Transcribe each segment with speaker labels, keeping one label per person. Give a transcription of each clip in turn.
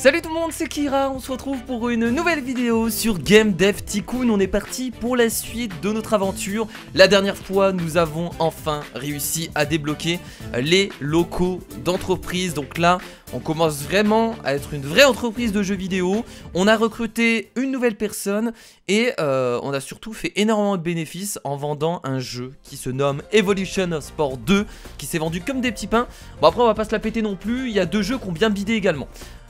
Speaker 1: Salut tout le monde, c'est Kira, on se retrouve pour une nouvelle vidéo sur Game Dev Tycoon. On est parti pour la suite de notre aventure. La dernière fois, nous avons enfin réussi à débloquer les locaux d'entreprise. Donc là, on commence vraiment à être une vraie entreprise de jeux vidéo. On a recruté une nouvelle personne et on a surtout fait énormément de bénéfices en vendant un jeu qui se nomme Evolution of Sport 2, qui s'est vendu comme des petits pains. Bon après, on va pas se la péter non plus, il y a deux jeux qui ont bien bidé également.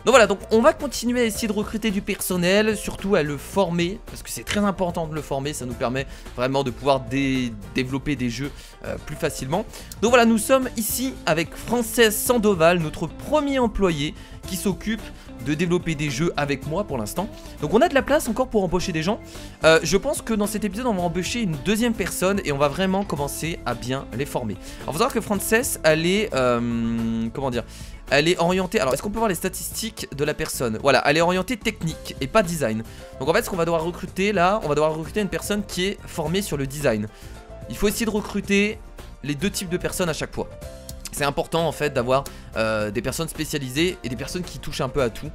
Speaker 1: Donc voilà, donc on va continuer à essayer de recruter du personnel, surtout à le former, parce que c'est très important de le former, ça nous permet vraiment de pouvoir développer des jeux plus facilement. Donc voilà, nous sommes ici avec Frances Sandoval, notre premier employé qui s'occupe de développer des jeux avec moi pour l'instant. Donc on a de la place encore pour embaucher des gens. Je pense que dans cet épisode on va embaucher une deuxième personne et on va vraiment commencer à bien les former. Alors faut savoir que Frances, elle est, comment dire, elle est orientée, alors est-ce qu'on peut voir les statistiques de la personne? Voilà, elle est orientée technique et pas design. Donc en fait ce qu'on va devoir recruter là, on va devoir recruter une personne qui est formée sur le design. Il faut essayer de recruter les deux types de personnes à chaque fois. C'est important en fait d'avoir des personnes spécialisées et des personnes qui touchent un peu à tout.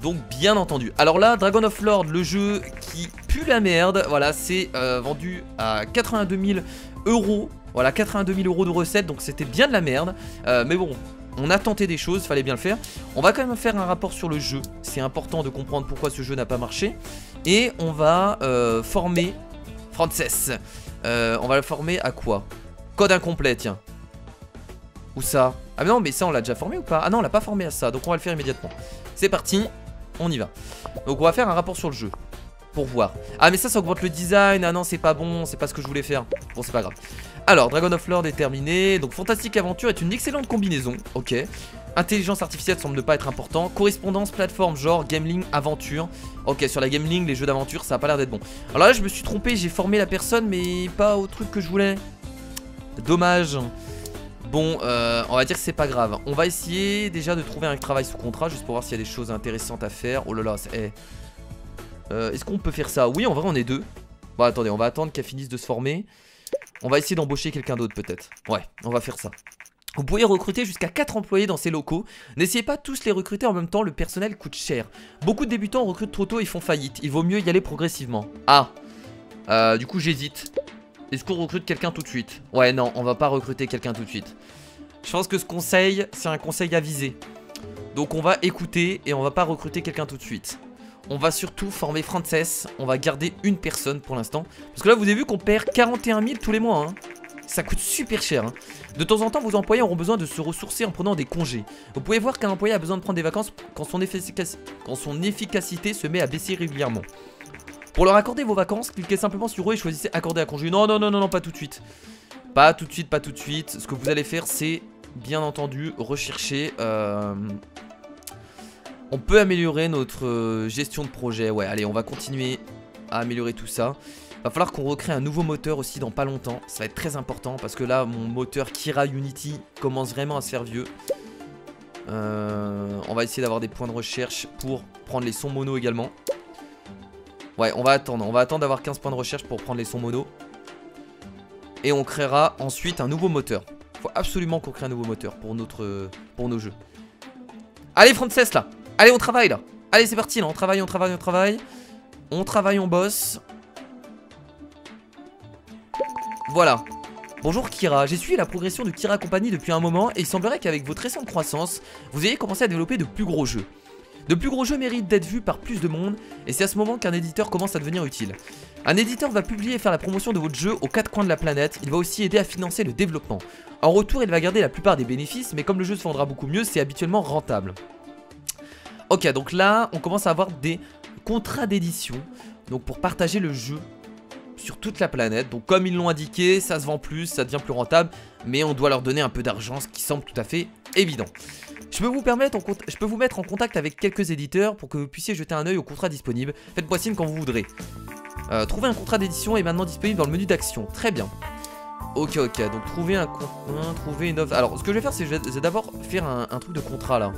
Speaker 1: Donc bien entendu. Alors là, Dragon of Lord, le jeu qui pue la merde, voilà, c'est vendu à 82 000 €. Voilà, 82 000 € de recettes, donc c'était bien de la merde. Mais bon, on a tenté des choses, fallait bien le faire. On va quand même faire un rapport sur le jeu. C'est important de comprendre pourquoi ce jeu n'a pas marché. Et on va former Frances. On va le former à quoi? Code incomplet, tiens. Où ça? Ah mais non, mais ça on l'a déjà formé ou pas? Ah non, on l'a pas formé à ça, donc on va le faire immédiatement. C'est parti, on y va. Donc on va faire un rapport sur le jeu pour voir. Ah mais ça augmente le design. Ah non, c'est pas bon, c'est pas ce que je voulais faire. Bon, c'est pas grave. Alors, Dragon of Lord est terminé. Donc Fantastique Aventure est une excellente combinaison. Ok. Intelligence artificielle semble ne pas être important. Correspondance, plateforme, genre, Gameling, aventure. Ok, sur la Gameling, les jeux d'aventure, ça a pas l'air d'être bon. Alors là, je me suis trompé, j'ai formé la personne, mais pas au truc que je voulais. Dommage. Bon, on va dire que c'est pas grave. On va essayer déjà de trouver un travail sous contrat, juste pour voir s'il y a des choses intéressantes à faire. Oh là là, c'est... est-ce qu'on peut faire ça? Oui, en vrai, on est deux. Bon, attendez, on va attendre qu'elle finisse de se former. On va essayer d'embaucher quelqu'un d'autre peut-être. Ouais, on va faire ça. Vous pouvez recruter jusqu'à 4 employés dans ces locaux. N'essayez pas tous les recruter en même temps, le personnel coûte cher. Beaucoup de débutants recrutent trop tôt et font faillite. Il vaut mieux y aller progressivement. Ah, du coup j'hésite. Est-ce qu'on recrute quelqu'un tout de suite? Ouais, non, on va pas recruter quelqu'un tout de suite. Je pense que ce conseil, c'est un conseil avisé. Donc on va écouter et on va pas recruter quelqu'un tout de suite. On va surtout former Frances. On va garder une personne pour l'instant. Parce que là, vous avez vu qu'on perd 41 000 tous les mois. Hein. Ça coûte super cher. Hein. De temps en temps, vos employés auront besoin de se ressourcer en prenant des congés. Vous pouvez voir qu'un employé a besoin de prendre des vacances quand son efficacité se met à baisser régulièrement. Pour leur accorder vos vacances, cliquez simplement sur eux et choisissez accorder à congé. Non, non, non, non, non, pas tout de suite. Pas tout de suite, pas tout de suite. Ce que vous allez faire, c'est, bien entendu, rechercher... On peut améliorer notre gestion de projet. Ouais, allez, on va continuer à améliorer tout ça. Va falloir qu'on recrée un nouveau moteur aussi dans pas longtemps. Ça va être très important parce que là, mon moteur Kira Unity commence vraiment à se faire vieux. On va essayer d'avoir des points de recherche pour prendre les sons mono également. Ouais, on va attendre. On va attendre d'avoir 15 points de recherche pour prendre les sons mono. Et on créera ensuite un nouveau moteur. Faut absolument qu'on crée un nouveau moteur pour nos jeux. Allez, Frances, là. Allez, on travaille là. Allez, c'est parti là. On travaille, on travaille, on travaille. On travaille, on bosse. Voilà. Bonjour Kira. J'ai suivi la progression de Kira Company depuis un moment et il semblerait qu'avec votre récente croissance, vous ayez commencé à développer de plus gros jeux. De plus gros jeux méritent d'être vus par plus de monde et c'est à ce moment qu'un éditeur commence à devenir utile. Un éditeur va publier et faire la promotion de votre jeu aux 4 coins de la planète. Il va aussi aider à financer le développement. En retour, il va garder la plupart des bénéfices, mais comme le jeu se vendra beaucoup mieux, c'est habituellement rentable. Ok, donc là, on commence à avoir des contrats d'édition. Donc pour partager le jeu sur toute la planète. Donc comme ils l'ont indiqué, ça se vend plus, ça devient plus rentable. Mais on doit leur donner un peu d'argent, ce qui semble tout à fait évident. Je peux vous mettre en contact avec quelques éditeurs pour que vous puissiez jeter un œil aux contrats disponibles. Faites-moi signe quand vous voudrez. Trouver un contrat d'édition est maintenant disponible dans le menu d'action. Très bien. Ok, ok, donc trouver une offre. Alors ce que je vais faire, c'est d'abord faire un truc de contrat là.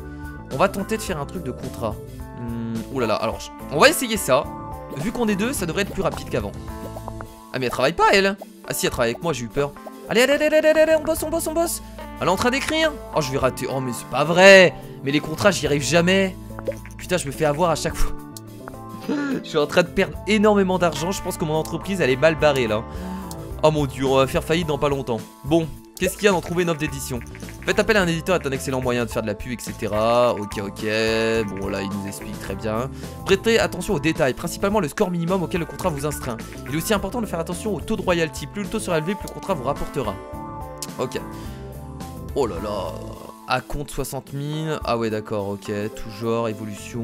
Speaker 1: On va tenter de faire un truc de contrat. Ouh là là, alors on va essayer ça. Vu qu'on est deux, ça devrait être plus rapide qu'avant. Ah mais elle travaille pas elle. Ah si, elle travaille avec moi, j'ai eu peur. Allez, allez, allez, allez, allez, on bosse, on bosse, on bosse. Elle est en train d'écrire. Oh, je vais rater. Oh mais c'est pas vrai. Mais les contrats, j'y arrive jamais. Putain, je me fais avoir à chaque fois. Je suis en train de perdre énormément d'argent. Je pense que mon entreprise, elle est mal barrée, là. Oh mon dieu, on va faire faillite dans pas longtemps. Bon, qu'est-ce qu'il y a d'en trouver une offre d'édition? Faites appel à un éditeur est un excellent moyen de faire de la pub, etc. Ok, ok. Bon, là, il nous explique très bien. Prêtez attention aux détails, principalement le score minimum auquel le contrat vous astreint. Il est aussi important de faire attention au taux de royalty. Plus le taux sera élevé, plus le contrat vous rapportera. Ok. Oh là là. À compte 60 000. Ah ouais, d'accord, ok. Tout genre, évolution.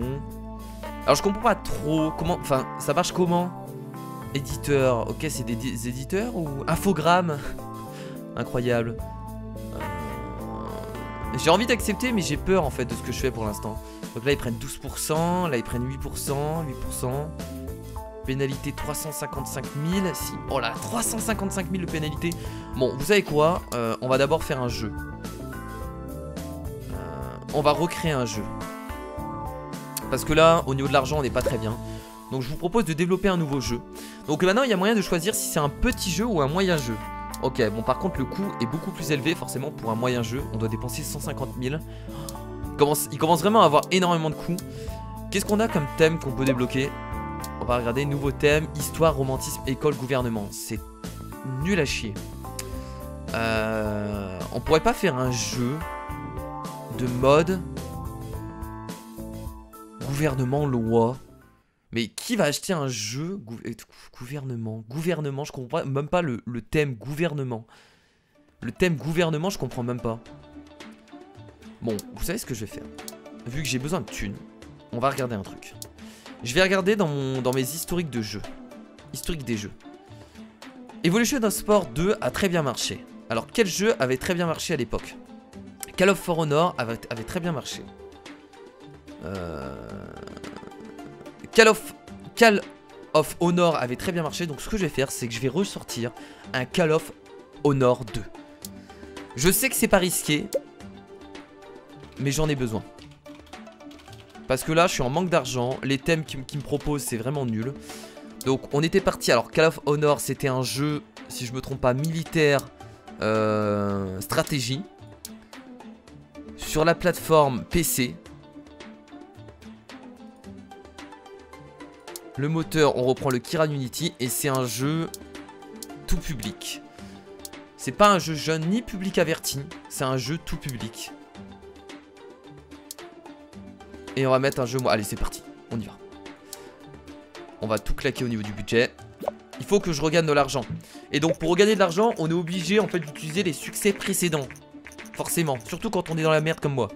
Speaker 1: Alors, je comprends pas trop comment. Enfin, ça marche comment? Éditeur. Ok, c'est des éditeurs ou. Infogramme. Incroyable. J'ai envie d'accepter, mais j'ai peur en fait de ce que je fais pour l'instant. Donc là, ils prennent 12%. Là, ils prennent 8%. 8%. Pénalité 355 000. Si. Oh là, 355 000 de pénalité. Bon, vous savez quoi? On va d'abord faire un jeu. On va recréer un jeu. Parce que là, au niveau de l'argent, on n'est pas très bien. Donc je vous propose de développer un nouveau jeu. Donc maintenant, il y a moyen de choisir si c'est un petit jeu ou un moyen jeu. Ok, bon par contre, le coût est beaucoup plus élevé. Forcément, pour un moyen jeu, on doit dépenser 150 000. Il commence vraiment à avoir énormément de coûts. Qu'est-ce qu'on a comme thème qu'on peut débloquer? On va regarder, nouveau thème, histoire, romantisme, école, gouvernement. C'est nul à chier. On pourrait pas faire un jeu de mode gouvernement, loi. Mais qui va acheter un jeu gouvernement? Gouvernement, je comprends même pas le thème gouvernement. Le thème gouvernement, je comprends même pas. Bon, vous savez ce que je vais faire? Vu que j'ai besoin de thunes, on va regarder un truc. Je vais regarder dans mes historiques de jeux. Historique des jeux. Evolution of Sport 2 a très bien marché. Alors, quel jeu avait très bien marché à l'époque? Call of Honor avait très bien marché. Call of Honor avait très bien marché. Donc ce que je vais faire, c'est que je vais ressortir un Call of Honor 2. Je sais que c'est pas risqué, mais j'en ai besoin. Parce que là, je suis en manque d'argent. Les thèmes qu'ils me proposent, c'est vraiment nul. Donc on était parti. Alors Call of Honor, c'était un jeu, si je me trompe pas, militaire, stratégie, sur la plateforme PC. Le moteur, on reprend le Kiran Unity. Et c'est un jeu tout public. C'est pas un jeu jeune ni public averti. C'est un jeu tout public. Et on va mettre un jeu... Allez, c'est parti. On y va. On va tout claquer au niveau du budget. Il faut que je regagne de l'argent. Et donc, pour regagner de l'argent, on est obligé en fait d'utiliser les succès précédents. Forcément, surtout quand on est dans la merde comme moi.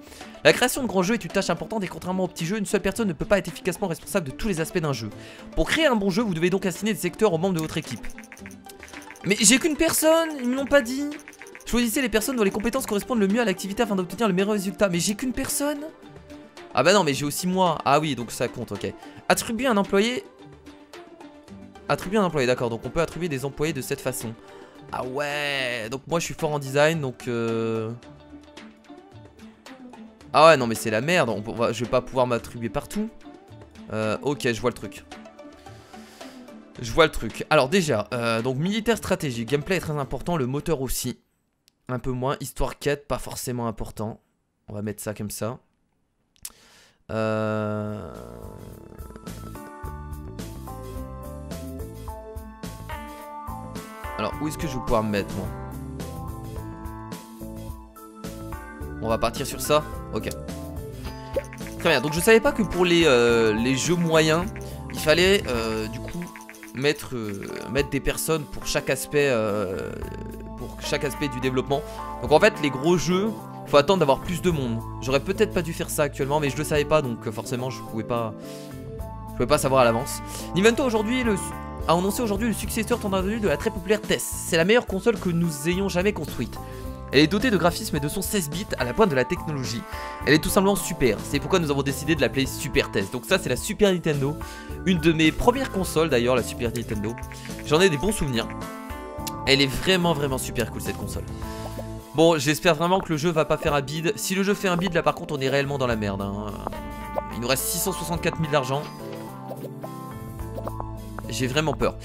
Speaker 1: La création de grands jeux est une tâche importante et contrairement aux petits jeux, une seule personne ne peut pas être efficacement responsable de tous les aspects d'un jeu. Pour créer un bon jeu, vous devez donc assigner des secteurs aux membres de votre équipe. Mais j'ai qu'une personne, ils me l'ont pas dit. Choisissez les personnes dont les compétences correspondent le mieux à l'activité afin d'obtenir le meilleur résultat. Mais j'ai qu'une personne. Ah bah non, mais j'ai aussi moi. Ah oui, donc ça compte, ok. Attribuer un employé. Attribuer un employé, d'accord. Donc on peut attribuer des employés de cette façon. Ah ouais. Donc moi je suis fort en design, donc Ah ouais, non mais c'est la merde. Je vais pas pouvoir m'attribuer partout. Ok, je vois le truc. Je vois le truc. Alors déjà, donc militaire stratégique. Gameplay est très important, le moteur aussi. Un peu moins. Histoire quête, pas forcément important. On va mettre ça comme ça. Alors, où est-ce que je vais pouvoir me mettre, moi? On va partir sur ça. Ok. Très bien. Donc, je savais pas que pour les jeux moyens, il fallait, du coup, mettre des personnes pour chaque aspect du développement. Donc, en fait, les gros jeux, faut attendre d'avoir plus de monde. J'aurais peut-être pas dû faire ça actuellement, mais je le savais pas, donc forcément, je pouvais pas savoir à l'avance. Nintendo aujourd'hui a annoncé aujourd'hui le successeur tant attendu de la très populaire TES. C'est la meilleure console que nous ayons jamais construite. Elle est dotée de graphismes et de son 16 bits à la pointe de la technologie. Elle est tout simplement super. C'est pourquoi nous avons décidé de l'appeler Super TES. Donc ça c'est la Super Nintendo. Une de mes premières consoles d'ailleurs, la Super Nintendo. J'en ai des bons souvenirs. Elle est vraiment super cool cette console. Bon, j'espère vraiment que le jeu va pas faire un bid. Si le jeu fait un bid, là par contre on est réellement dans la merde, hein. Il nous reste 664 000 d'argent. J'ai vraiment peur.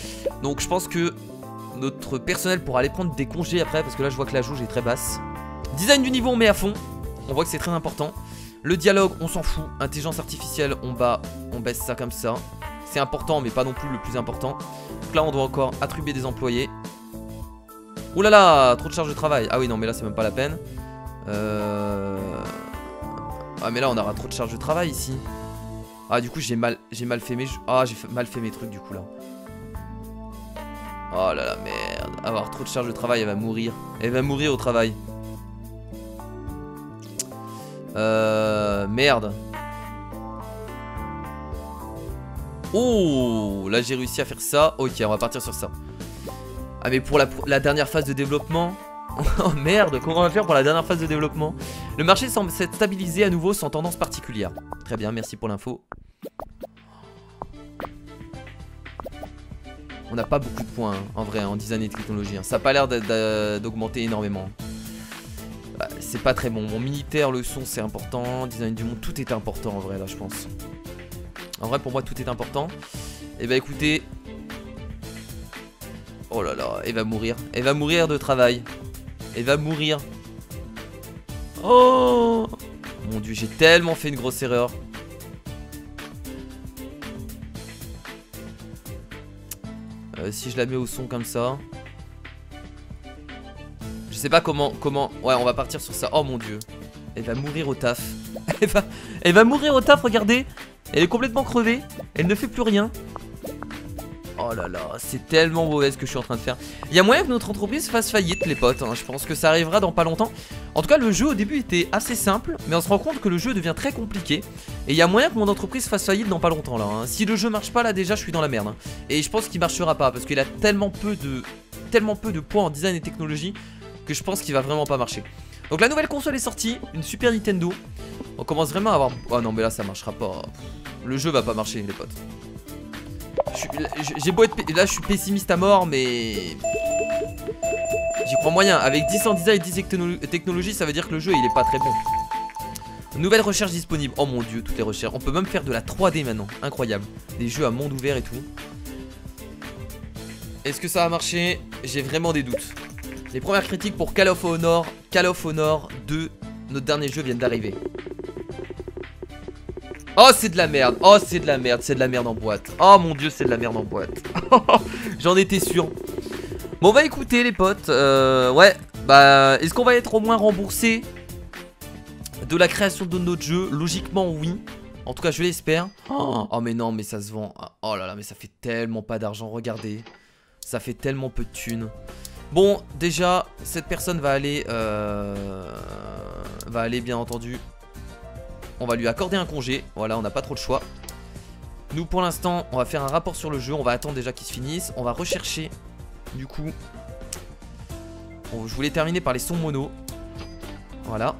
Speaker 1: Donc je pense que notre personnel pourra aller prendre des congés après. Parce que là je vois que la jauge est très basse. Design du niveau on met à fond. On voit que c'est très important. Le dialogue, on s'en fout. Intelligence artificielle, on baisse ça comme ça. C'est important, mais pas non plus le plus important. Donc là, on doit encore attribuer des employés. Ouh là là, trop de charge de travail. Ah oui, non, mais là, c'est même pas la peine. Ah, mais là, on aura trop de charge de travail ici. Ah, du coup, j'ai mal fait mes... Ah, j'ai mal fait mes trucs, du coup, là. Oh là là, merde. Avoir trop de charge de travail, elle va mourir. Elle va mourir au travail. Merde. Oh, là j'ai réussi à faire ça. Ok, on va partir sur ça. Ah mais pour la dernière phase de développement. Oh merde, comment on va faire pour la dernière phase de développement? Le marché semble s'être stabilisé à nouveau sans tendance particulière. Très bien, merci pour l'info. On n'a pas beaucoup de points, hein, en vrai, en design et technologie. Hein. Ça n'a pas l'air d'augmenter énormément. Bah, c'est pas très bon. Mon militaire, le son, c'est important. Design du monde, tout est important en vrai, là, je pense. En vrai, pour moi, tout est important. Et bah, écoutez. Oh là là, elle va mourir. Elle va mourir de travail. Elle va mourir. Oh mon dieu, j'ai tellement fait une grosse erreur. Si je la mets au son comme ça. Je sais pas comment... Ouais, on va partir sur ça. Oh mon dieu. Elle va mourir au taf. Elle va mourir au taf, regardez. Elle est complètement crevée. Elle ne fait plus rien. Oh là là, c'est tellement mauvais ce que je suis en train de faire. Il y a moyen que notre entreprise fasse faillite, les potes, hein. Je pense que ça arrivera dans pas longtemps. En tout cas, le jeu au début était assez simple, mais on se rend compte que le jeu devient très compliqué. Et il y a moyen que mon entreprise fasse faillite dans pas longtemps là, hein. Si le jeu marche pas là, déjà je suis dans la merde, hein. Et je pense qu'il marchera pas parce qu'il a tellement peu de points en design et technologie que je pense qu'il va vraiment pas marcher. Donc la nouvelle console est sortie, une Super Nintendo. On commence vraiment à avoir... Oh non mais là ça marchera pas. Le jeu va pas marcher les potes. J'ai beau être... Là je suis pessimiste à mort mais... J'y crois moyen. Avec 10 en design et 10 technologie, ça veut dire que le jeu il est pas très bon. Nouvelle recherche disponible. Oh mon dieu, toutes les recherches. On peut même faire de la 3D maintenant. Incroyable. Des jeux à monde ouvert et tout. Est-ce que ça va marcher? J'ai vraiment des doutes. Les premières critiques pour Call of Honor 2, notre dernier jeu, viennent d'arriver. Oh c'est de la merde. Oh c'est de la merde. C'est de la merde en boîte. Oh mon dieu, c'est de la merde en boîte. J'en étais sûr. Bon bah écoutez les potes, ouais, bah est-ce qu'on va être au moins remboursé de la création de notre jeu? Logiquement oui. En tout cas je l'espère. Oh mais non mais ça se vend. Oh là là mais ça fait tellement pas d'argent, regardez. Ça fait tellement peu de thunes. Bon déjà cette personne va aller bien entendu. On va lui accorder un congé. Voilà, on n'a pas trop le choix. Nous pour l'instant on va faire un rapport sur le jeu. On va attendre déjà qu'il se finisse. On va rechercher. Du coup, bon, je voulais terminer par les sons mono. Voilà.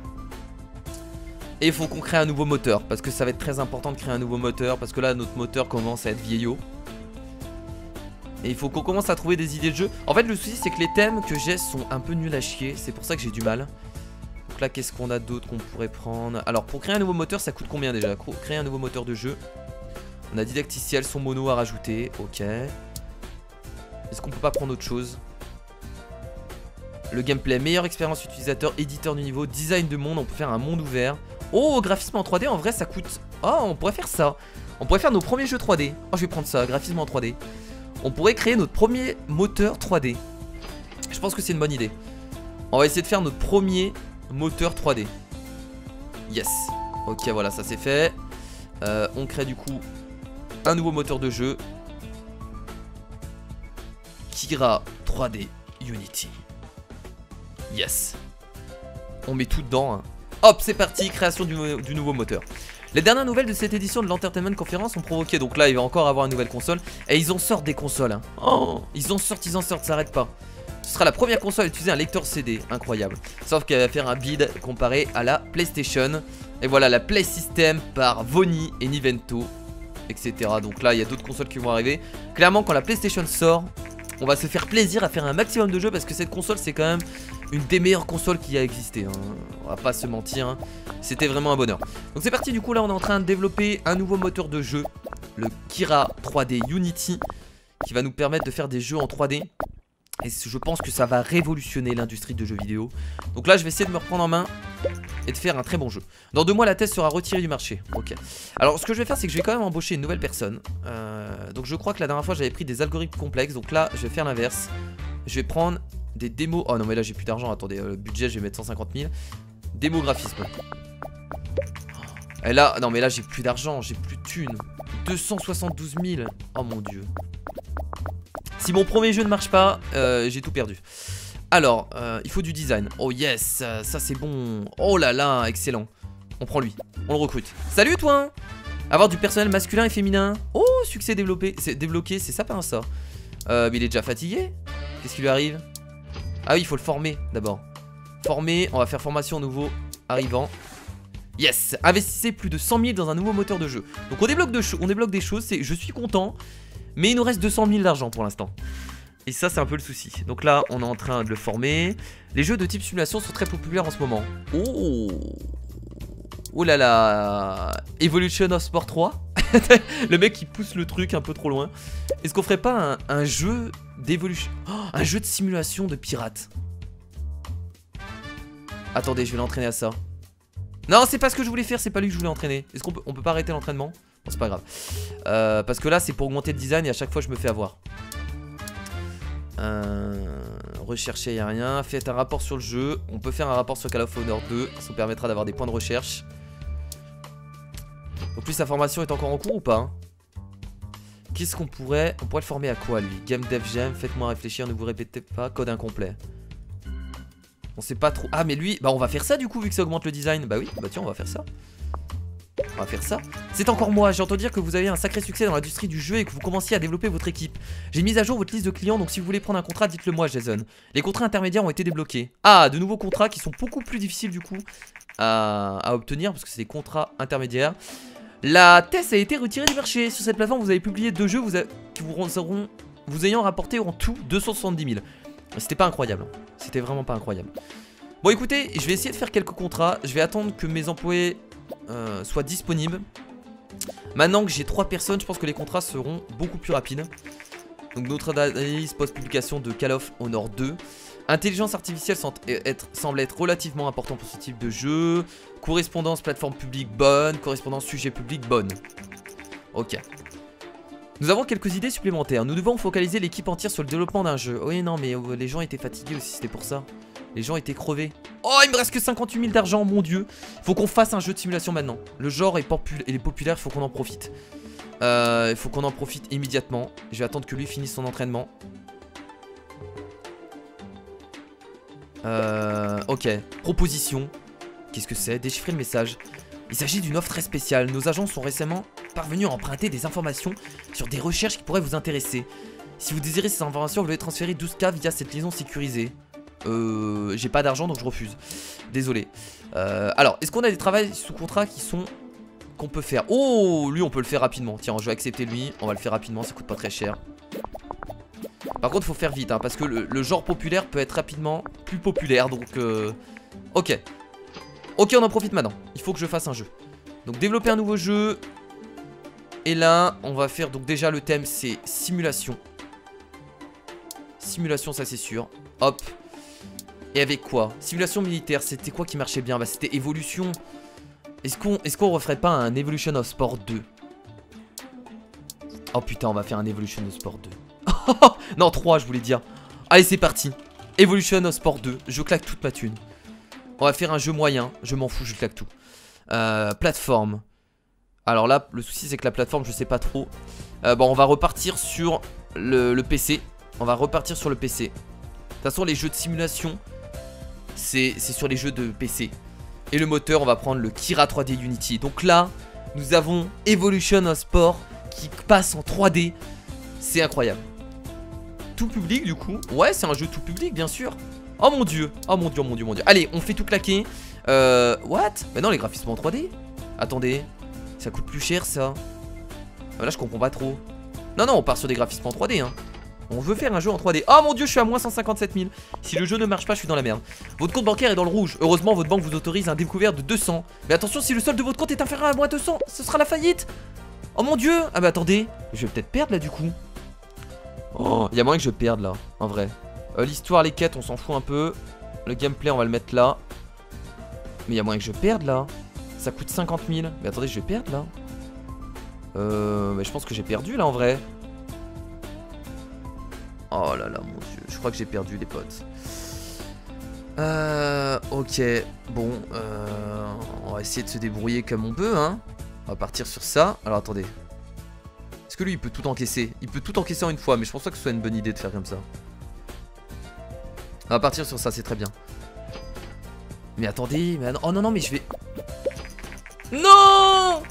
Speaker 1: Et il faut qu'on crée un nouveau moteur. Parce que ça va être très important de créer un nouveau moteur. Parce que là, notre moteur commence à être vieillot. Et il faut qu'on commence à trouver des idées de jeu. En fait, le souci, c'est que les thèmes que j'ai sont un peu nuls à chier. C'est pour ça que j'ai du mal. Donc là, qu'est-ce qu'on a d'autre qu'on pourrait prendre? Alors, pour créer un nouveau moteur, ça coûte combien déjà? Créer un nouveau moteur de jeu. On a didacticiel, son mono à rajouter. Ok. Est-ce qu'on peut pas prendre autre chose? Le gameplay, meilleure expérience utilisateur, éditeur du niveau, design de monde, on peut faire un monde ouvert. Oh, graphisme en 3D, en vrai ça coûte... Oh, on pourrait faire ça. On pourrait faire nos premiers jeux 3D. Oh, je vais prendre ça, graphisme en 3D. On pourrait créer notre premier moteur 3D. Je pense que c'est une bonne idée. On va essayer de faire notre premier moteur 3D. Yes. Ok, voilà, ça c'est fait. On crée du coup un nouveau moteur de jeu. Kira 3D Unity. Yes. On met tout dedans, hein. Hop, c'est parti, création du nouveau moteur. Les dernières nouvelles de cette édition de l'Entertainment Conference ont provoqué, donc là il va encore avoir une nouvelle console. Et ils en sortent des consoles, hein. Oh, ils en sortent, ça arrête pas. Ce sera la première console à utiliser un lecteur CD, incroyable. Sauf qu'elle va faire un bid comparé à la PlayStation. Et voilà, la Play System par Voni et Nivento, etc. Donc là il y a d'autres consoles qui vont arriver. Clairement quand la PlayStation sort, on va se faire plaisir à faire un maximum de jeux parce que cette console c'est quand même une des meilleures consoles qui a existé, hein. On va pas se mentir, hein. C'était vraiment un bonheur. Donc c'est parti, du coup là on est en train de développer un nouveau moteur de jeu, le Kira 3D Unity, qui va nous permettre de faire des jeux en 3D. Et je pense que ça va révolutionner l'industrie de jeux vidéo. Donc là je vais essayer de me reprendre en main et de faire un très bon jeu. Dans 2 mois la thèse sera retirée du marché. Ok. Alors ce que je vais faire c'est que je vais quand même embaucher une nouvelle personne. Donc je crois que la dernière fois j'avais pris des algorithmes complexes. Donc là je vais faire l'inverse. Je vais prendre des démos. Oh non mais là j'ai plus d'argent. Attendez, le budget je vais mettre 150 000. Démographisme. Et là, non mais là j'ai plus d'argent, j'ai plus de thunes. 272 000. Oh mon dieu. Si mon premier jeu ne marche pas, j'ai tout perdu. Alors, il faut du design. Oh yes, ça c'est bon. Oh là là, excellent. On prend lui, on le recrute. Salut toi. Avoir du personnel masculin et féminin. Oh, succès développé, c'est débloqué, c'est sapin ça. Mais il est déjà fatigué. Qu'est-ce qui lui arrive? Ah oui, il faut le former d'abord. Former, on va faire formation nouveau arrivant. Yes, investissez plus de 100 000 dans un nouveau moteur de jeu. Donc on débloque, des choses, je suis content. Mais il nous reste 200 000 d'argent pour l'instant. Et ça c'est un peu le souci. Donc là on est en train de le former. Les jeux de type simulation sont très populaires en ce moment. Oh, oh là là. Evolution of Sport 3. Le mec qui pousse le truc un peu trop loin. Est-ce qu'on ferait pas un jeu d'évolution, un jeu de simulation de pirates? Attendez, je vais l'entraîner à ça. Non, c'est pas ce que je voulais faire, c'est pas lui que je voulais entraîner. Est-ce qu'on peut pas arrêter l'entraînement? Bon, c'est pas grave. Parce que là, c'est pour augmenter le design et à chaque fois, je me fais avoir. Rechercher, il n'y a rien. Faites un rapport sur le jeu. On peut faire un rapport sur Call of Honor 2. Ça nous permettra d'avoir des points de recherche. Donc, plus sa formation est encore en cours ou pas, hein? Qu'est-ce qu'on pourrait... On pourrait le former à quoi, lui? Game Dev Gem, faites-moi réfléchir, ne vous répétez pas. Code incomplet. On sait pas trop. Ah mais lui, bah on va faire ça du coup vu que ça augmente le design. Bah oui, bah tiens on va faire ça. On va faire ça. C'est encore moi, j'ai entendu dire que vous avez un sacré succès dans l'industrie du jeu et que vous commenciez à développer votre équipe. J'ai mis à jour votre liste de clients, donc si vous voulez prendre un contrat, dites-le moi Jason. Les contrats intermédiaires ont été débloqués. Ah, de nouveaux contrats qui sont beaucoup plus difficiles du coup à obtenir parce que c'est des contrats intermédiaires. La thèse a été retirée du marché. Sur cette plateforme vous avez publié 2 jeux vous ayant rapporté en tout 270 000. C'était pas incroyable, c'était vraiment pas incroyable. Bon écoutez, je vais essayer de faire quelques contrats. Je vais attendre que mes employés soient disponibles. Maintenant que j'ai 3 personnes, je pense que les contrats seront beaucoup plus rapides. Donc notre analyse post-publication de Call of Honor 2. Intelligence artificielle semble être relativement important pour ce type de jeu. Correspondance plateforme publique bonne. Correspondance sujet public bonne. Ok. Nous avons quelques idées supplémentaires. Nous devons focaliser l'équipe entière sur le développement d'un jeu. Oui, non, mais les gens étaient fatigués aussi, c'était pour ça. Les gens étaient crevés. Oh, il me reste que 58 000 d'argent, mon dieu. Faut qu'on fasse un jeu de simulation maintenant. Le genre est populaire, il faut qu'on en profite. Il faut qu'on en profite immédiatement. Je vais attendre que lui finisse son entraînement. Ok. Proposition. Qu'est-ce que c'est? Déchiffrer le message. Il s'agit d'une offre très spéciale. Nos agents sont récemment parvenus à emprunter des informations sur des recherches qui pourraient vous intéresser. Si vous désirez ces informations, vous devez transférer 12K via cette liaison sécurisée. J'ai pas d'argent donc je refuse. Désolé. Alors, est-ce qu'on a des travails sous contrat qu'on peut faire? Oh, lui on peut le faire rapidement. Tiens, je vais accepter lui. On va le faire rapidement, ça coûte pas très cher. Par contre, faut faire vite hein, parce que le genre populaire peut être rapidement plus populaire. Donc, ok. Ok, on en profite maintenant. Il faut que je fasse un jeu. Donc, développer un nouveau jeu. Et là, on va faire. Donc, déjà, le thème c'est simulation. Simulation, ça c'est sûr. Hop. Et avec quoi? Simulation militaire, c'était quoi qui marchait bien? Bah, c'était évolution. Est-ce qu'on referait pas un Evolution of Sport 2? Oh putain, on va faire un Evolution of Sport 2. Non, 3, je voulais dire. Allez, c'est parti. Evolution of Sport 2. Je claque toute ma thune. On va faire un jeu moyen. Je m'en fous, je claque tout. Plateforme. Alors là, le souci, c'est que la plateforme, je sais pas trop. Bon, on va repartir sur le PC. On va repartir sur le PC. De toute façon, les jeux de simulation, c'est sur les jeux de PC. Et le moteur, on va prendre le Kira 3D Unity. Donc là, nous avons Evolution of Sport qui passe en 3D. C'est incroyable. Tout public du coup. Ouais, c'est un jeu tout public bien sûr. Oh mon dieu. Oh mon dieu, mon dieu, mon dieu. Allez, on fait tout claquer. What? Mais non, les graphismes en 3D. Attendez. Ça coûte plus cher ça. Là, je comprends pas trop. Non, non, on part sur des graphismes en 3D hein. On veut faire un jeu en 3D. Oh mon dieu, je suis à moins 157 000. Si le jeu ne marche pas, je suis dans la merde. Votre compte bancaire est dans le rouge. Heureusement, votre banque vous autorise un découvert de 200. Mais attention, si le solde de votre compte est inférieur à moins 200, ce sera la faillite. Oh mon dieu. Ah bah attendez, je vais peut-être perdre là du coup. Oh, il y a moyen que je perde là, en vrai. L'histoire, les quêtes, on s'en fout un peu. Le gameplay, on va le mettre là. Mais il y a moyen que je perde là. Ça coûte 50 000. Mais attendez, je vais perdre là. Mais je pense que j'ai perdu là en vrai. Oh là là, mon dieu. Je crois que j'ai perdu les potes. Ok. Bon, on va essayer de se débrouiller comme on peut, hein. On va partir sur ça. Alors attendez. Est-ce que lui, il peut tout encaisser? Il peut tout encaisser en une fois, mais je pense pas que ce soit une bonne idée de faire comme ça. On va partir sur ça, c'est très bien. Mais attendez, mais oh non, non, mais je vais... Non!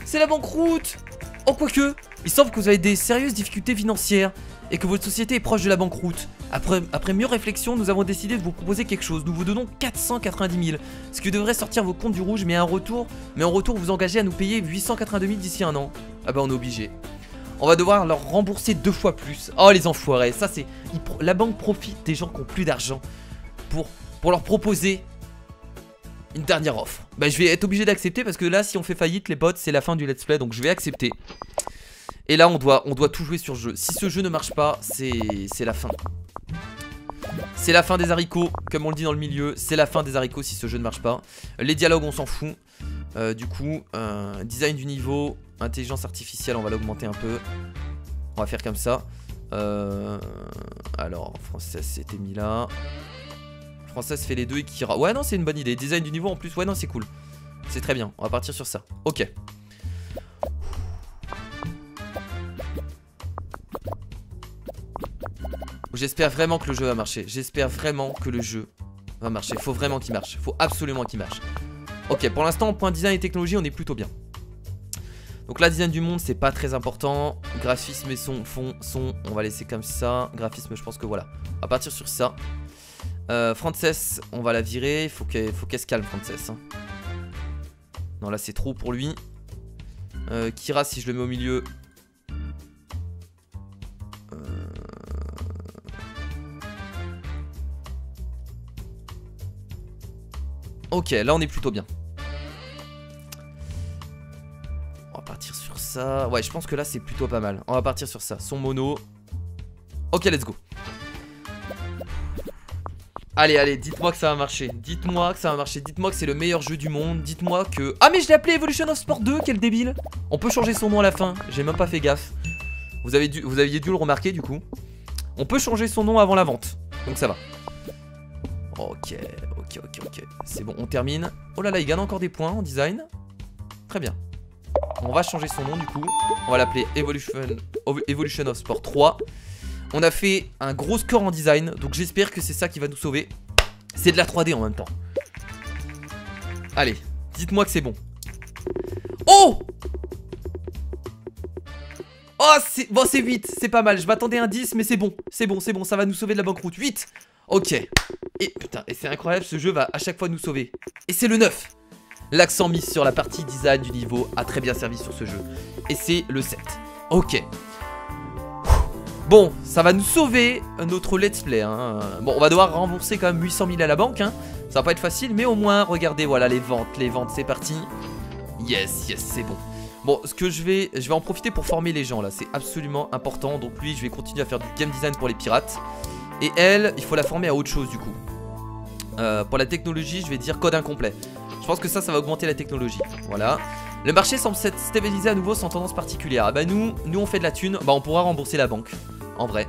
Speaker 1: C'est la banqueroute! Oh, quoique, il semble que vous avez des sérieuses difficultés financières et que votre société est proche de la banqueroute. Après mieux réflexion, nous avons décidé de vous proposer quelque chose. Nous vous donnons 490 000, ce qui devrait sortir vos comptes du rouge, mais en retour, vous engagez à nous payer 882 000 d'ici un an. Ah bah on est obligé. On va devoir leur rembourser 2 fois plus. Oh les enfoirés, ça c'est... La banque profite des gens qui ont plus d'argent pour leur proposer une dernière offre. Bah je vais être obligé d'accepter parce que là si on fait faillite les potes c'est la fin du let's play, donc je vais accepter. Et là on doit tout jouer sur le jeu. Si ce jeu ne marche pas, c'est la fin. C'est la fin des haricots, comme on le dit dans le milieu. C'est la fin des haricots si ce jeu ne marche pas. Les dialogues on s'en fout. Du coup, design du niveau, intelligence artificielle on va l'augmenter un peu. On va faire comme ça. Alors, française c'était mis là. Française fait les deux et Kira. Ouais non c'est une bonne idée. Design du niveau en plus, ouais non c'est cool. C'est très bien, on va partir sur ça. Ok. J'espère vraiment que le jeu va marcher. J'espère vraiment que le jeu va marcher. Faut vraiment qu'il marche. Faut absolument qu'il marche. Ok, pour l'instant, point design et technologie, on est plutôt bien. Donc là, design du monde, c'est pas très important. Graphisme et son, on va laisser comme ça. Graphisme, je pense que voilà. On va partir sur ça. Frances, on va la virer. Faut qu'elle se calme, Frances. Hein. Non, là, c'est trop pour lui. Kira, si je le mets au milieu... Ok, là on est plutôt bien. On va partir sur ça. Ouais, je pense que là c'est plutôt pas mal. On va partir sur ça. Son mono. Ok, let's go. Allez, allez, dites-moi que ça va marcher. Dites-moi que ça va marcher. Dites-moi que c'est le meilleur jeu du monde. Dites-moi que... Ah mais je l'ai appelé Evolution of Sport 2, quel débile. On peut changer son nom à la fin. J'ai même pas fait gaffe. Vous aviez dû le remarquer du coup. On peut changer son nom avant la vente. Donc ça va. Ok, ok. C'est bon, on termine. Oh là là, il gagne encore des points en design. Très bien. On va changer son nom du coup. On va l'appeler Evolution of Sport 3. On a fait un gros score en design. Donc j'espère que c'est ça qui va nous sauver. C'est de la 3D en même temps. Allez, dites-moi que c'est bon. Oh! Oh, bon, c'est 8, c'est pas mal. Je m'attendais à un 10, mais c'est bon. C'est bon, ça va nous sauver de la banqueroute. 8. Ok. Et putain, et c'est incroyable, ce jeu va à chaque fois nous sauver. Et c'est le 9. L'accent mis sur la partie design du niveau a très bien servi sur ce jeu. Et c'est le 7. Ok. Bon, ça va nous sauver notre let's play. Hein. Bon, on va devoir rembourser quand même 800 000 à la banque. Hein. Ça va pas être facile, mais au moins, regardez, voilà, les ventes, c'est parti. Yes, c'est bon. Bon, ce que je vais en profiter pour former les gens là, c'est absolument important. Donc lui, je vais continuer à faire du game design pour les pirates. Et elle, il faut la former à autre chose du coup. Pour la technologie, je vais dire code incomplet. Je pense que ça va augmenter la technologie. Voilà. Le marché semble s'être stabilisé à nouveau sans tendance particulière. Ah bah nous on fait de la thune. Bah on pourra rembourser la banque. En vrai.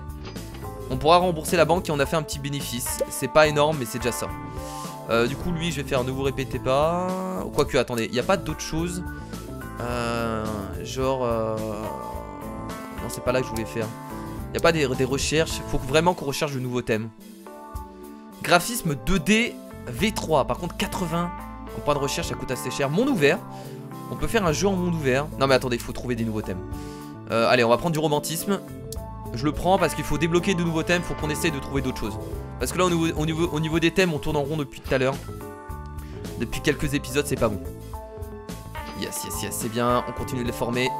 Speaker 1: On pourra rembourser la banque et on a fait un petit bénéfice. C'est pas énorme mais c'est déjà ça. Du coup lui je vais faire un nouveau répétez pas. Quoique attendez, il n'y a pas d'autre chose. Genre... Non c'est pas là que je voulais faire. Il n'y a pas des recherches. Il faut vraiment qu'on recherche de nouveaux thèmes. Graphisme 2D V3. Par contre 80 en point de recherche ça coûte assez cher. Monde ouvert. On peut faire un jeu en monde ouvert. Non mais attendez, il faut trouver des nouveaux thèmes. Allez, on va prendre du romantisme. Je le prends parce qu'il faut débloquer de nouveaux thèmes. Il faut qu'on essaye de trouver d'autres choses. Parce que là au niveau des thèmes on tourne en rond depuis tout à l'heure. Depuis quelques épisodes c'est pas bon. Yes, c'est bien. On continue de les former.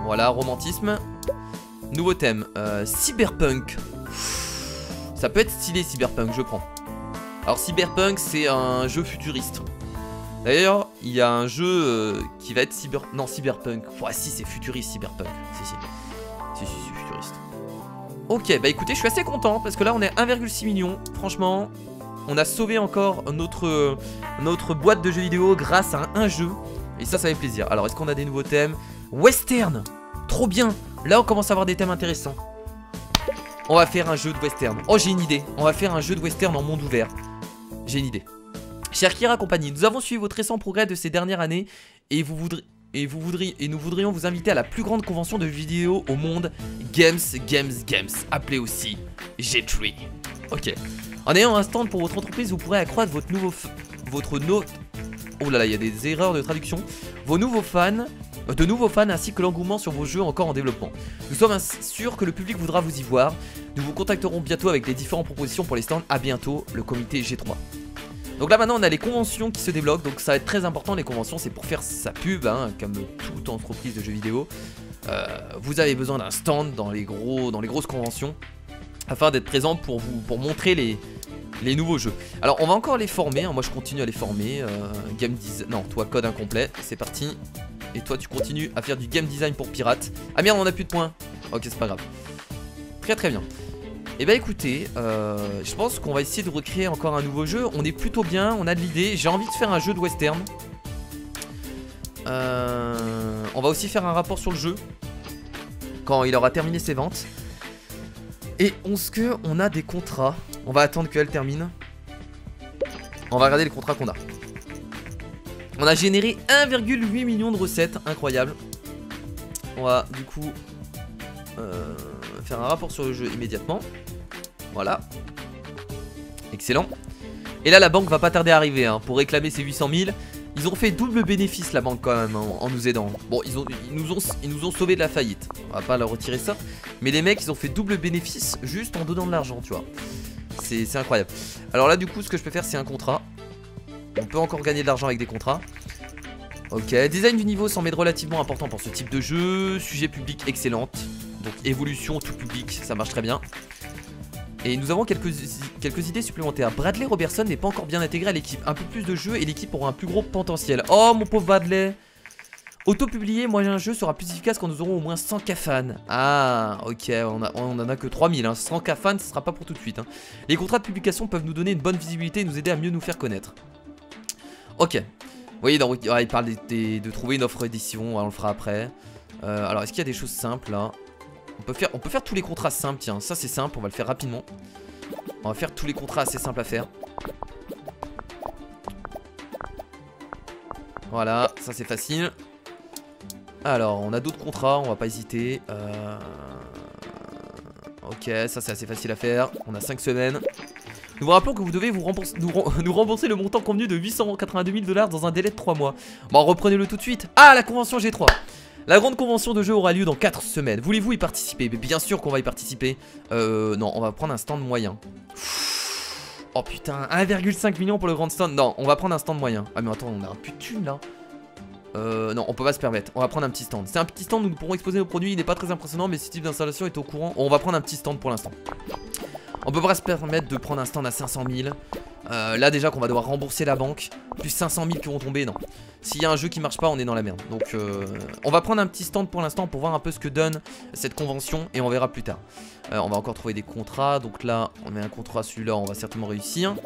Speaker 1: Voilà, romantisme. Nouveau thème, cyberpunk. Ça peut être stylé cyberpunk, je prends. Alors cyberpunk c'est un jeu futuriste. D'ailleurs il y a un jeu qui va être cyberpunk. Ouais si c'est futuriste cyberpunk. Si futuriste. Ok, bah écoutez, je suis assez content parce que là on est 1,6 million. Franchement, on a sauvé encore notre boîte de jeux vidéo grâce à un jeu. Et ça fait plaisir. Alors, est-ce qu'on a des nouveaux thèmes? Western, trop bien. Là, on commence à avoir des thèmes intéressants. On va faire un jeu de western. Oh, j'ai une idée. On va faire un jeu de western en monde ouvert. J'ai une idée. Cher Kira Compagnie, nous avons suivi votre récent progrès de ces dernières années et nous voudrions vous inviter à la plus grande convention de jeux vidéo au monde, Games, appelée aussi G3. Ok. En ayant un stand pour votre entreprise, vous pourrez accroître oh là là, il y a des erreurs de traduction. De nouveaux fans ainsi que l'engouement sur vos jeux encore en développement. Nous sommes sûrs que le public voudra vous y voir. Nous vous contacterons bientôt avec les différentes propositions pour les stands. A bientôt, le comité G3. Donc là maintenant on a les conventions qui se débloquent. Donc ça va être très important, les conventions c'est pour faire sa pub hein, comme toute entreprise de jeux vidéo. Vous avez besoin d'un stand dans les grosses conventions afin d'être présent pour montrer les nouveaux jeux. Alors on va encore les former hein. Moi je continue à les former. Game design, non toi code incomplet, c'est parti. Et toi tu continues à faire du game design pour pirates. Ah merde on a plus de points. Ok c'est pas grave. Très très bien. Et bah écoutez, je pense qu'on va essayer de recréer encore un nouveau jeu. On est plutôt bien, on a de l'idée. J'ai envie de faire un jeu de western. On va aussi faire un rapport sur le jeu quand il aura terminé ses ventes. Et on a des contrats. On va attendre qu'elle termine. On va regarder les contrats qu'on a. On a généré 1,8 million de recettes, incroyable. On va du coup faire un rapport sur le jeu immédiatement. Voilà. Excellent. Et là la banque va pas tarder à arriver hein, pour réclamer ses 800 000. Ils ont fait double bénéfice la banque quand même hein, en nous aidant. Bon ils nous ont sauvé de la faillite. On va pas leur retirer ça. Mais les mecs ils ont fait double bénéfice juste en donnant de l'argent tu vois. C'est incroyable. Alors là du coup ce que je peux faire c'est un contrat. On peut encore gagner de l'argent avec des contrats. Ok, design du niveau semble être relativement important pour ce type de jeu. Sujet public excellente. Donc évolution tout public, ça marche très bien. Et nous avons quelques idées supplémentaires. Bradley Robertson n'est pas encore bien intégré à l'équipe. Un peu plus de jeu et l'équipe aura un plus gros potentiel. Oh mon pauvre Bradley. Auto-publié, moyen jeu sera plus efficace quand nous aurons au moins 100 K fans. Ah, ok, on en a que 3000. Hein. 100 K fans, ce sera pas pour tout de suite. Hein. Les contrats de publication peuvent nous donner une bonne visibilité et nous aider à mieux nous faire connaître. Ok. Vous voyez, il parle de trouver une offre d'édition. On le fera après. Alors, est-ce qu'il y a des choses simples là? On peut faire tous les contrats simples. Tiens, ça c'est simple. On va le faire rapidement. On va faire tous les contrats assez simples à faire. Voilà, ça c'est facile. Alors, on a d'autres contrats, on va pas hésiter. Ok, ça c'est assez facile à faire. On a 5 semaines. Nous vous rappelons que vous devez nous rembourser le montant convenu de 882 000 $ dans un délai de 3 mois. Bon, reprenez-le tout de suite. Ah, la convention G3. La grande convention de jeu aura lieu dans 4 semaines. Voulez-vous y participer? Mais bien sûr qu'on va y participer. Non, on va prendre un stand moyen. Oh putain, 1,5 million pour le grand stand. Non, on va prendre un stand moyen. Ah mais attends, on a un plus de thunes là. Non, on peut pas se permettre. On va prendre un petit stand. C'est un petit stand où nous pourrons exposer nos produits. Il n'est pas très impressionnant, mais ce type d'installation est au courant. On va prendre un petit stand pour l'instant. On peut pas se permettre de prendre un stand à 500 000. Là déjà qu'on va devoir rembourser la banque. Plus 500 000 qui vont tomber, non. S'il y a un jeu qui marche pas, on est dans la merde. Donc on va prendre un petit stand pour l'instant pour voir un peu ce que donne cette convention. Et on verra plus tard. On va encore trouver des contrats. Donc là, on met un contrat, celui-là, on va certainement réussir.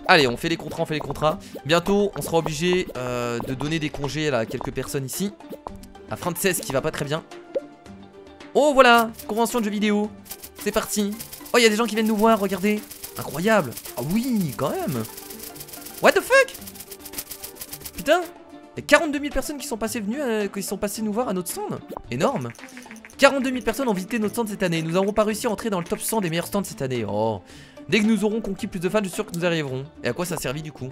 Speaker 1: Allez, on fait les contrats, Bientôt, on sera obligé de donner des congés à quelques personnes ici. À Frances qui va pas très bien. Oh voilà, convention de jeux vidéo. C'est parti. Oh, il y a des gens qui viennent nous voir, regardez. Incroyable. Ah oui, quand même. What the fuck? Putain. Il y a 42 000 personnes qui sont passées nous voir à notre stand. Énorme. 42 000 personnes ont visité notre stand cette année. Nous n'avons pas réussi à entrer dans le top 100 des meilleurs stands cette année. Oh. Dès que nous aurons conquis plus de fans, je suis sûr que nous arriverons. Et à quoi ça a servi du coup?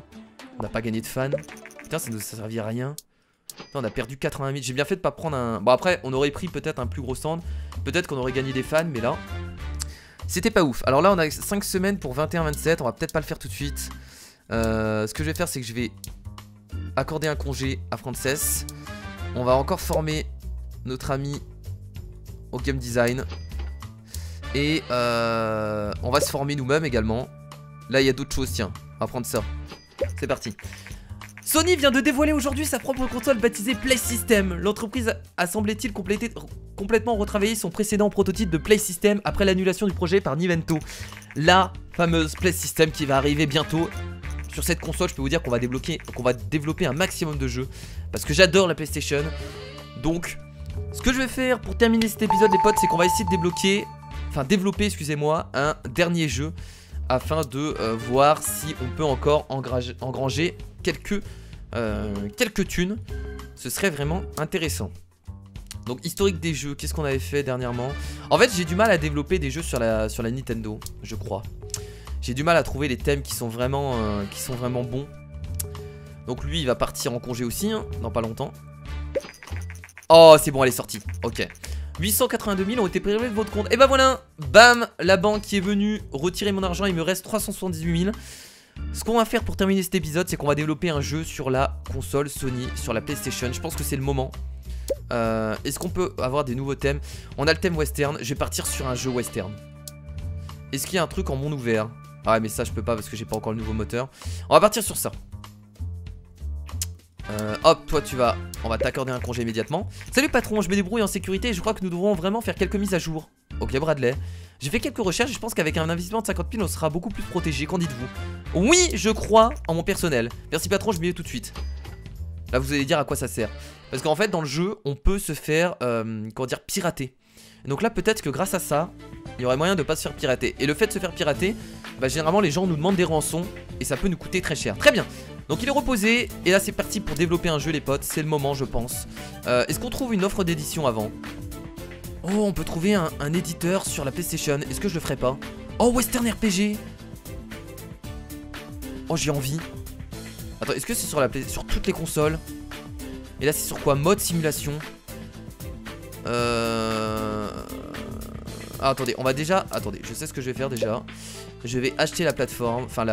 Speaker 1: On n'a pas gagné de fans. Putain, ça nous a servi à rien. Putain, on a perdu 80 000. J'ai bien fait de pas prendre un... Bon après, on aurait pris peut-être un plus gros stand. Peut-être qu'on aurait gagné des fans, mais là... C'était pas ouf. Alors là, on a 5 semaines pour 21-27. On va peut-être pas le faire tout de suite. Ce que je vais faire, c'est que je vais accorder un congé à Frances. On va encore former notre ami au game design. Et on va se former nous-mêmes également. Là il y a d'autres choses, tiens, on va prendre ça. C'est parti. Sony vient de dévoiler aujourd'hui sa propre console baptisée Play System. L'entreprise a semblait-il complètement retravaillé son précédent prototype de Play System après l'annulation du projet par Nintendo. La fameuse Play System qui va arriver bientôt. Sur cette console, je peux vous dire qu'on va développer un maximum de jeux. Parce que j'adore la PlayStation. Donc, ce que je vais faire pour terminer cet épisode, les potes, c'est qu'on va essayer de développer, excusez-moi, un dernier jeu. Afin de voir si on peut encore engranger quelques thunes. Ce serait vraiment intéressant. Donc historique des jeux, qu'est-ce qu'on avait fait dernièrement? En fait j'ai du mal à développer des jeux sur la Nintendo, je crois. J'ai du mal à trouver les thèmes qui sont vraiment bons. Donc lui il va partir en congé aussi hein, dans pas longtemps. Oh c'est bon, elle est sortie, ok. 882 000 ont été prélevés de votre compte. Et bah voilà, bam, la banque qui est venue retirer mon argent. Il me reste 378 000. Ce qu'on va faire pour terminer cet épisode, c'est qu'on va développer un jeu sur la console Sony, sur la PlayStation. Je pense que c'est le moment. Est-ce qu'on peut avoir des nouveaux thèmes? On a le thème western. Je vais partir sur un jeu western. Est-ce qu'il y a un truc en monde ouvert? Ah mais ça je peux pas parce que j'ai pas encore le nouveau moteur. On va partir sur ça. Hop, toi tu vas... On va t'accorder un congé immédiatement. Salut patron, je me débrouille en sécurité et je crois que nous devrons vraiment faire quelques mises à jour. Ok Bradley. J'ai fait quelques recherches et je pense qu'avec un investissement de 50 000 on sera beaucoup plus protégé. Qu'en dites-vous? Oui, je crois en mon personnel. Merci patron, je m'y mets tout de suite. Là vous allez dire à quoi ça sert. Parce qu'en fait dans le jeu on peut se faire, comment dire, pirater. Et donc là peut-être que grâce à ça il y aurait moyen de pas se faire pirater. Et le fait de se faire pirater, bah généralement les gens nous demandent des rançons et ça peut nous coûter très cher. Très bien. Donc il est reposé et là c'est parti pour développer un jeu les potes. C'est le moment je pense. Est-ce qu'on trouve une offre d'édition avant? Oh on peut trouver un éditeur sur la PlayStation. Est-ce que je le ferai pas? Oh Western RPG. Oh j'ai envie. Attends, est-ce que c'est sur sur toutes les consoles? Et là c'est sur quoi? Mode simulation. Ah, attendez, on va déjà... Attendez, je sais ce que je vais faire déjà. Je vais acheter la plateforme. Enfin,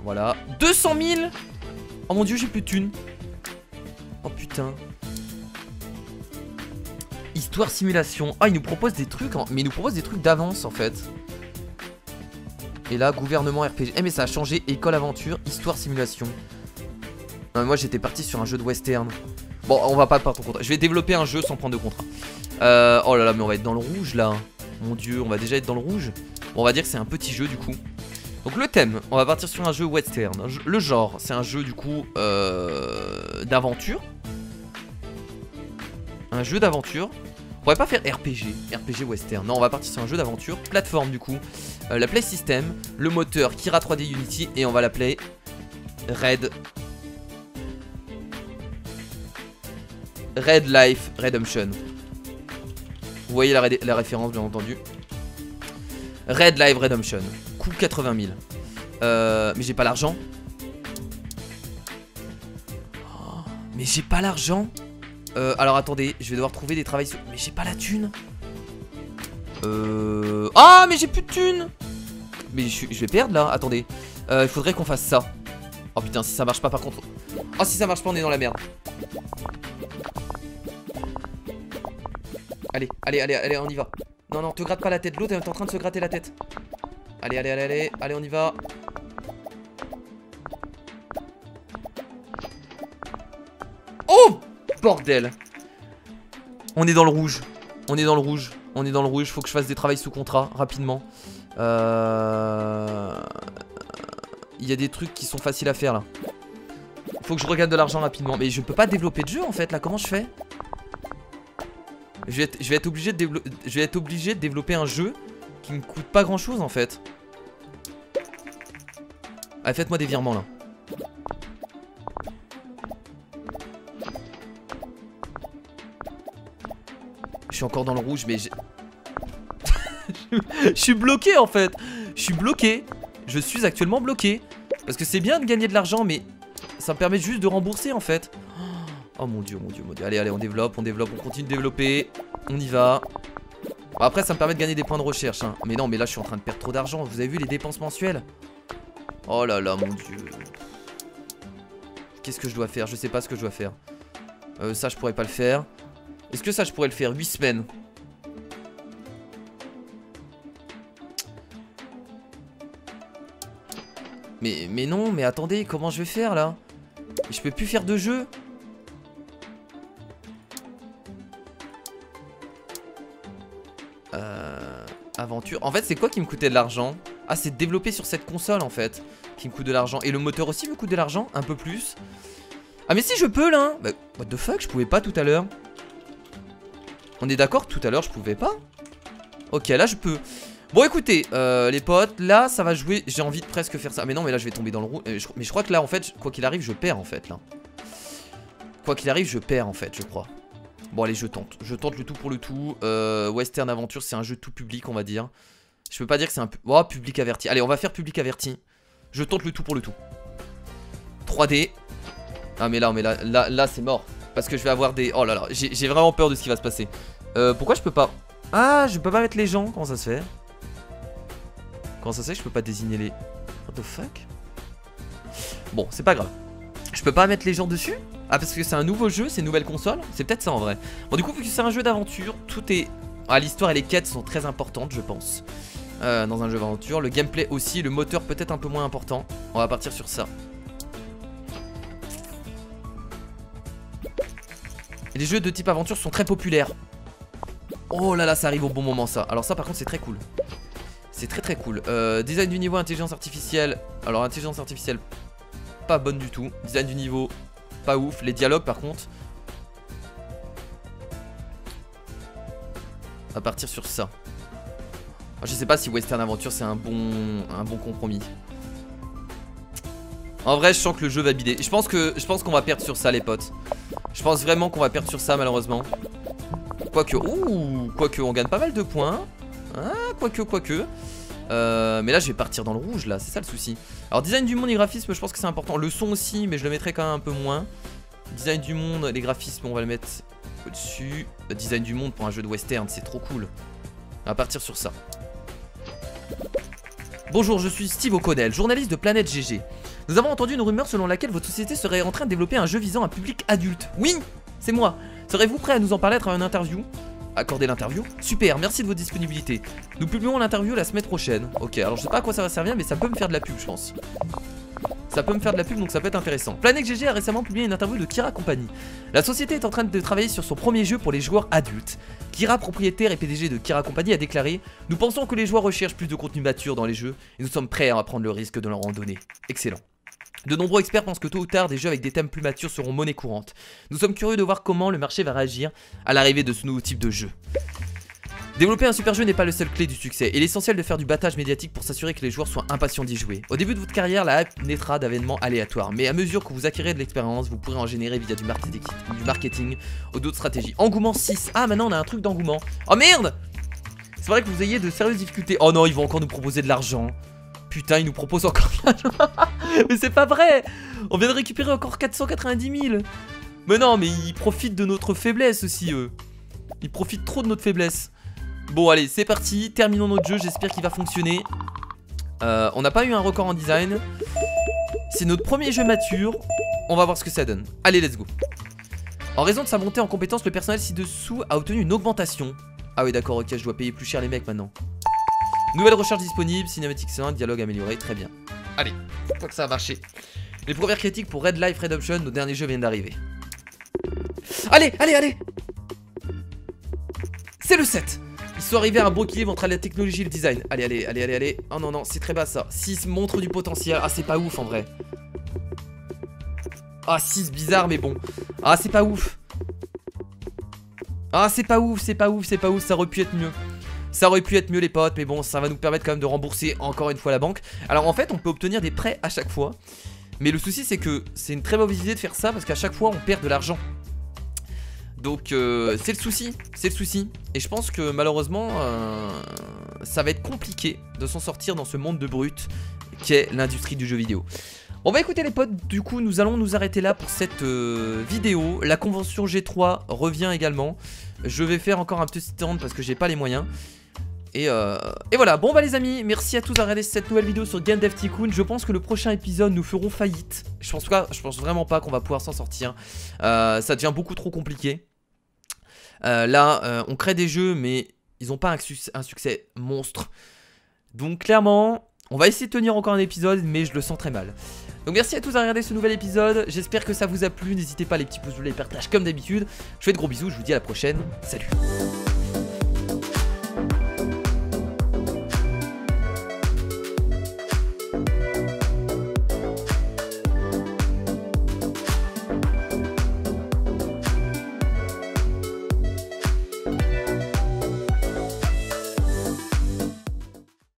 Speaker 1: voilà. 200 000. Oh mon dieu, j'ai plus de thunes. Oh putain. Histoire simulation. Ah, il nous propose des trucs. Mais il nous propose des trucs d'avance en fait. Et là, gouvernement RPG. Eh, mais ça a changé. École aventure, histoire simulation. Non, mais moi j'étais parti sur un jeu de western. Bon, on va pas prendre ton contrat. Je vais développer un jeu sans prendre de contrat. Oh là là, mais on va être dans le rouge là. Mon dieu, on va déjà être dans le rouge. Bon, on va dire que c'est un petit jeu du coup. Donc le thème, on va partir sur un jeu western. Le genre, c'est un jeu du coup d'aventure. Un jeu d'aventure. On pourrait pas faire RPG western. Non, on va partir sur un jeu d'aventure. Plateforme du coup. La Play System. Le moteur Kira 3D Unity. Et on va l'appeler Red Life Redemption. Vous voyez la référence bien entendu. Red Life Redemption. Coût 80 000. Mais j'ai pas l'argent. Oh, mais j'ai pas l'argent. Alors attendez, je vais devoir trouver des travails. Mais j'ai pas la thune. Ah mais j'ai plus de thune. Mais je vais perdre là. Attendez. Il faudrait qu'on fasse ça. Oh putain, si ça marche pas par contre. Oh si ça marche pas on est dans la merde. Allez, on y va. Non, non, te gratte pas la tête. L'autre est en train de se gratter la tête. Allez, on y va. Oh bordel. On est dans le rouge. On est dans le rouge. Faut que je fasse des travails sous contrat rapidement. Il y a des trucs qui sont faciles à faire là. Faut que je regagne de l'argent rapidement. Mais je peux pas développer de jeu en fait là. Comment je fais? Je vais être obligé de développer un jeu qui me coûte pas grand chose en fait. Allez, faites-moi des virements là. Je suis encore dans le rouge mais j'ai... Je suis bloqué en fait. Je suis bloqué. Je suis actuellement bloqué. Parce que c'est bien de gagner de l'argent mais ça me permet juste de rembourser en fait. Oh mon dieu, mon dieu. Allez, on développe, on continue de développer. On y va. Bon, après, ça me permet de gagner des points de recherche. Hein. Mais non, mais là, je suis en train de perdre trop d'argent. Vous avez vu les dépenses mensuelles? Oh là là, mon dieu. Qu'est-ce que je dois faire? Je sais pas ce que je dois faire. Ça, je pourrais pas le faire. Est-ce que ça, je pourrais le faire? 8 semaines. Mais non, mais attendez, comment je vais faire là? Je peux plus faire de jeu. Aventure. En fait, c'est quoi qui me coûtait de l'argent? Ah, c'est développé sur cette console en fait qui me coûte de l'argent. Et le moteur aussi me coûte de l'argent, un peu plus. Ah, mais si je peux là. Bah, what the fuck, je pouvais pas tout à l'heure. On est d'accord que tout à l'heure je pouvais pas. Ok, là je peux. Bon, écoutez, les potes, là ça va jouer. J'ai envie de presque faire ça. Mais non, mais là je vais tomber dans le roue. Mais je crois que là en fait, quoi qu'il arrive, je perds en fait là. Quoi qu'il arrive, je perds en fait, je crois. Bon, allez, je tente. Je tente le tout pour le tout. Western Aventure, c'est un jeu tout public, on va dire. Je peux pas dire que c'est un... Oh, public averti. Allez, on va faire public averti. Je tente le tout pour le tout. 3D. Ah, mais là c'est mort. Parce que je vais avoir des... Oh là là, j'ai vraiment peur de ce qui va se passer. Pourquoi je peux pas... Ah, je peux pas mettre les gens. Comment ça se fait? Comment ça se fait que je peux pas désigner les... What the fuck? Bon, c'est pas grave. Je peux pas mettre les gens dessus? Ah, parce que c'est un nouveau jeu, c'est une nouvelle console? C'est peut-être ça en vrai. Bon, du coup, vu que c'est un jeu d'aventure, tout est... Ah, l'histoire et les quêtes sont très importantes, je pense. Dans un jeu d'aventure. Le gameplay aussi, le moteur peut-être un peu moins important. On va partir sur ça. Et les jeux de type aventure sont très populaires. Oh là là, ça arrive au bon moment ça. Alors ça par contre c'est très cool. C'est très très cool. Design du niveau, intelligence artificielle. Alors intelligence artificielle, pas bonne du tout. Design du niveau, pas ouf. Les dialogues par contre. On va partir sur ça. Je sais pas si Western Aventure c'est un bon compromis. En vrai je sens que le jeu va bider. Je pense qu'on va perdre sur ça les potes. Je pense vraiment qu'on va perdre sur ça malheureusement. Quoique, quoique on gagne pas mal de points. Ah, quoique. Mais là je vais partir dans le rouge là, c'est ça le souci. Alors design du monde et graphisme, je pense que c'est important. Le son aussi, mais je le mettrai quand même un peu moins. Design du monde, les graphismes on va le mettre au-dessus. Design du monde pour un jeu de western, c'est trop cool. On va partir sur ça. Bonjour, je suis Steve O'Connell, journaliste de Planète GG. Nous avons entendu une rumeur selon laquelle votre société serait en train de développer un jeu visant un public adulte. Oui, c'est moi. Serez-vous prêt à nous en parler à travers une interview? Accorder l'interview? Super, merci de votre disponibilité. Nous publierons l'interview la semaine prochaine. Ok, alors je sais pas à quoi ça va servir, mais ça peut me faire de la pub, je pense. Ça peut me faire de la pub, donc ça peut être intéressant. Planète GG a récemment publié une interview de Kira Company. La société est en train de travailler sur son premier jeu pour les joueurs adultes. Kira, propriétaire et PDG de Kira Company, a déclaré: nous pensons que les joueurs recherchent plus de contenu mature dans les jeux et nous sommes prêts à prendre le risque de leur en donner. Excellent. De nombreux experts pensent que tôt ou tard, des jeux avec des thèmes plus matures seront monnaie courante. Nous sommes curieux de voir comment le marché va réagir à l'arrivée de ce nouveau type de jeu. Développer un super jeu n'est pas le seul clé du succès. Il est essentiel de faire du battage médiatique pour s'assurer que les joueurs soient impatients d'y jouer. Au début de votre carrière, la hype naîtra d'événements aléatoires, mais à mesure que vous acquérez de l'expérience, vous pourrez en générer via du marketing ou d'autres stratégies. Engouement 6. Ah, maintenant on a un truc d'engouement. Oh merde! C'est vrai que vous ayez de sérieuses difficultés. Oh non, ils vont encore nous proposer de l'argent. Putain, ils nous proposent encore de l'argent. Mais c'est pas vrai! On vient de récupérer encore 490 000. Mais non, mais ils profitent de notre faiblesse aussi, eux. Ils profitent trop de notre faiblesse. Bon allez, c'est parti, terminons notre jeu, j'espère qu'il va fonctionner. On n'a pas eu un record en design. C'est notre premier jeu mature. On va voir ce que ça donne. Allez, let's go. En raison de sa montée en compétence, le personnel ci-dessous a obtenu une augmentation. Ah oui d'accord, ok, je dois payer plus cher les mecs maintenant. Nouvelle recharge disponible, cinématique 5, dialogue amélioré, très bien. Allez, je crois que ça va marcher. Les premières critiques pour Red Life Redemption, nos derniers jeux viennent d'arriver. Allez, allez, allez. C'est le 7. Ils sont arrivés à un bon équilibre entre la technologie et le design. Allez, allez, allez, allez, allez. Oh non, non, c'est très bas ça. 6 montre du potentiel. Ah, c'est pas ouf en vrai. Ah, 6 bizarre, mais bon. Ah, c'est pas ouf. Ah, c'est pas ouf, c'est pas ouf, c'est pas ouf. Ça aurait pu être mieux. Ça aurait pu être mieux, les potes. Mais bon, ça va nous permettre quand même de rembourser encore une fois la banque. Alors en fait, on peut obtenir des prêts à chaque fois. Mais le souci, c'est que c'est une très mauvaise idée de faire ça parce qu'à chaque fois, on perd de l'argent. Donc c'est le souci, c'est le souci. Et je pense que malheureusement ça va être compliqué de s'en sortir dans ce monde de brut qu'est l'industrie du jeu vidéo. Bon bah écoutez les potes, du coup nous allons nous arrêter là pour cette vidéo. La convention G3 revient également. Je vais faire encore un petit stand parce que j'ai pas les moyens. Et voilà, bon bah les amis, merci à tous d'avoir regardé cette nouvelle vidéo sur Game Dev Tycoon. Je pense que le prochain épisode nous ferons faillite. Je pense vraiment pas qu'on va pouvoir s'en sortir. Ça devient beaucoup trop compliqué. Là, on crée des jeux, mais ils n'ont pas un succès monstre. Donc clairement, on va essayer de tenir encore un épisode, mais je le sens très mal. Donc merci à tous d'avoir regardé ce nouvel épisode, j'espère que ça vous a plu, n'hésitez pas les petits pouces bleus, les partages comme d'habitude. Je vous fais de gros bisous, je vous dis à la prochaine, salut.